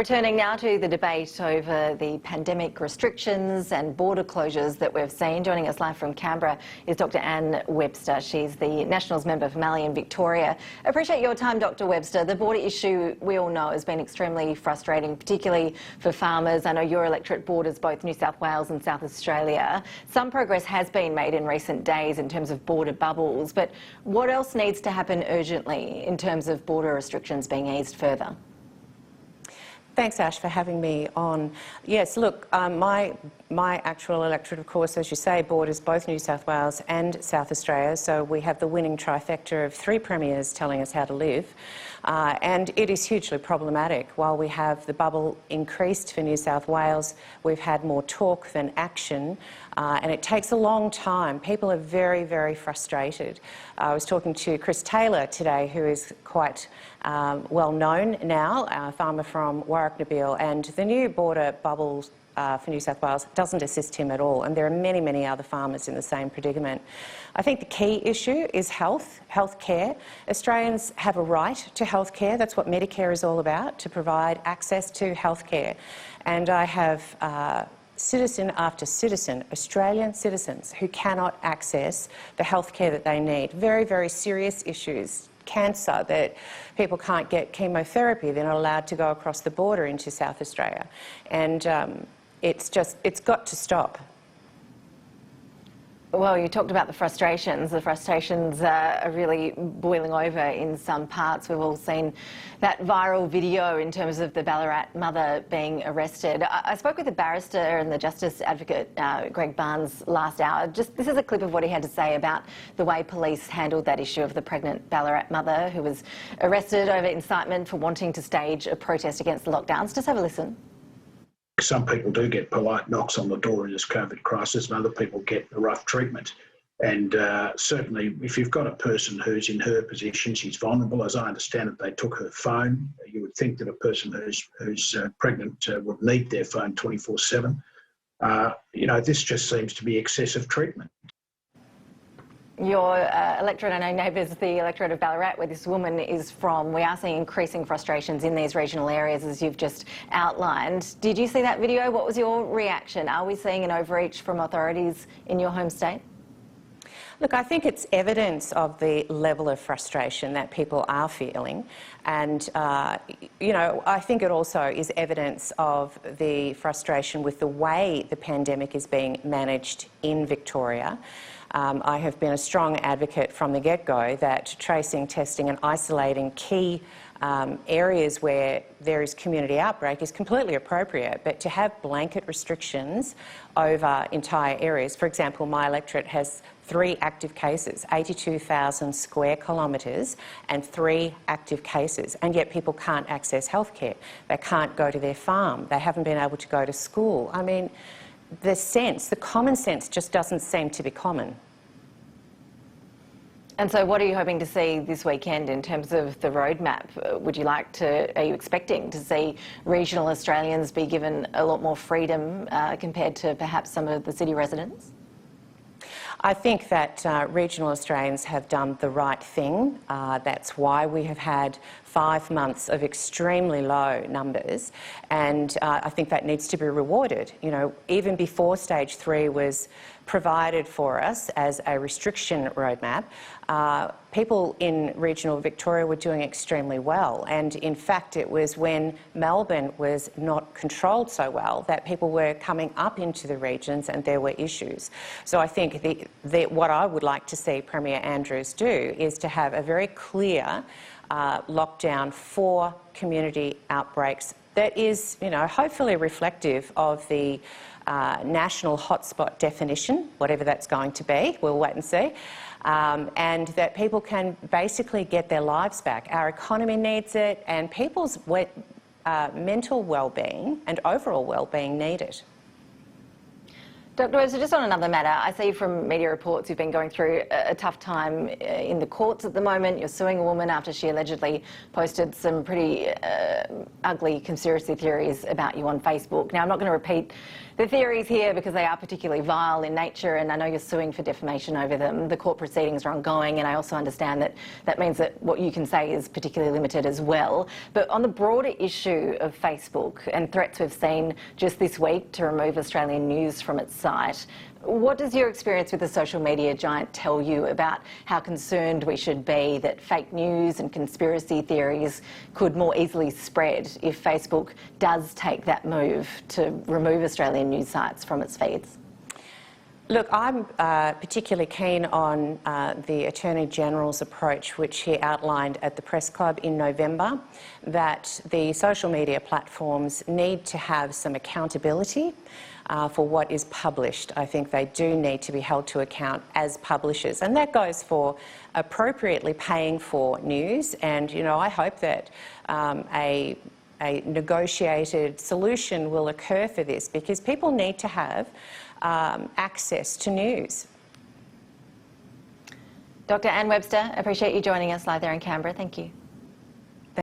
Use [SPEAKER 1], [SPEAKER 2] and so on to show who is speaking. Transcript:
[SPEAKER 1] Returning now to the debate over the pandemic restrictions and border closures that we've seen. Joining us live from Canberra is Dr Anne Webster. She's the Nationals member for Mallee in Victoria. Appreciate your time, Dr Webster. The border issue, we all know, has been extremely frustrating, particularly for farmers. I know your electorate borders both New South Wales and South Australia. Some progress has been made in recent days in terms of border bubbles, but what else needs to happen urgently in terms of border restrictions being eased further?
[SPEAKER 2] Thanks, Ash, for having me on. Yes, look, my actual electorate, of course, as you say, borders both New South Wales and South Australia, so we have the winning trifecta of three premiers telling us how to live, and it is hugely problematic. While we have the bubble increased for New South Wales, we've had more talk than action, and it takes a long time. People are very, very frustrated. I was talking to Chris Taylor today, who is quite well known now, a farmer from Warraknabeal, and the new border bubbles for New South Wales doesn't assist him at all, and there are many, many other farmers in the same predicament. I think the key issue is health care. Australians have a right to health care. That's what Medicare is all about, to provide access to health care. And I have citizen after citizen, Australian citizens, who cannot access the health care that they need. Very, very serious issues. Cancer, that people can't get chemotherapy, they're not allowed to go across the border into South Australia. And it's got to stop.
[SPEAKER 1] Well, you talked about the frustrations. The frustrations are really boiling over in some parts. We've all seen that viral video in terms of the Ballarat mother being arrested. I spoke with the barrister and the Justice Advocate, Greg Barnes, last hour. This is a clip of what he had to say about the way police handled that issue of the pregnant Ballarat mother who was arrested over incitement for wanting to stage a protest against the lockdowns. Just have a listen.
[SPEAKER 3] Some people do get polite knocks on the door in this COVID crisis, and other people get a rough treatment. And certainly, if you've got a person who's in her position, she's vulnerable. As I understand it, they took her phone. You would think that a person who's pregnant would need their phone 24/7. You know, this just seems to be excessive treatment.
[SPEAKER 1] Your electorate, I know neighbours, the electorate of Ballarat, where this woman is from, we are seeing increasing frustrations in these regional areas, as you've just outlined. Did you see that video? What was your reaction? Are we seeing an overreach from authorities in your home state?
[SPEAKER 2] Look, I think it's evidence of the level of frustration that people are feeling, and you know, I think it also is evidence of the frustration with the way the pandemic is being managed in Victoria. I have been a strong advocate from the get-go that tracing, testing and isolating key areas where there is community outbreak is completely appropriate, but to have blanket restrictions over entire areas, for example, my electorate has 3 active cases, 82,000 square kilometres and 3 active cases, and yet people can't access healthcare. They can't go to their farm. They haven't been able to go to school. I mean, the common sense just doesn't seem to be common.
[SPEAKER 1] And so what are you hoping to see this weekend in terms of the roadmap? Are you expecting to see regional Australians be given a lot more freedom compared to perhaps some of the city residents?
[SPEAKER 2] I think that regional Australians have done the right thing. That's why we have had 5 months of extremely low numbers, and I think that needs to be rewarded. You know, even before stage 3 was provided for us as a restriction roadmap, people in regional Victoria were doing extremely well, and in fact it was when Melbourne was not controlled so well that people were coming up into the regions and there were issues. So I think what I would like to see Premier Andrews do is to have a very clear lockdown for community outbreaks that is, you know, hopefully reflective of the national hotspot definition, whatever that's going to be. We'll wait and see. And that people can basically get their lives back. Our economy needs it, and people's mental well-being and overall well-being need it.
[SPEAKER 1] Dr. Webster, just on another matter, I see from media reports you've been going through a tough time in the courts at the moment. You're suing a woman after she allegedly posted some pretty ugly conspiracy theories about you on Facebook. Now, I'm not going to repeat the theories here because they are particularly vile in nature, and I know you're suing for defamation over them. The court proceedings are ongoing, and I also understand that that means that what you can say is particularly limited as well. But on the broader issue of Facebook and threats we've seen just this week to remove Australian news from its site, what does your experience with the social media giant tell you about how concerned we should be that fake news and conspiracy theories could more easily spread if Facebook does take that move to remove Australian news sites from its feeds?
[SPEAKER 2] Look, I'm particularly keen on the Attorney-General's approach, which he outlined at the Press Club in November, that the social media platforms need to have some accountability for what is published. I think they do need to be held to account as publishers, and that goes for appropriately paying for news. And, you know, I hope that a negotiated solution will occur for this, because people need to have access to news.
[SPEAKER 1] Dr. Anne Webster, appreciate you joining us live there in Canberra. Thank you.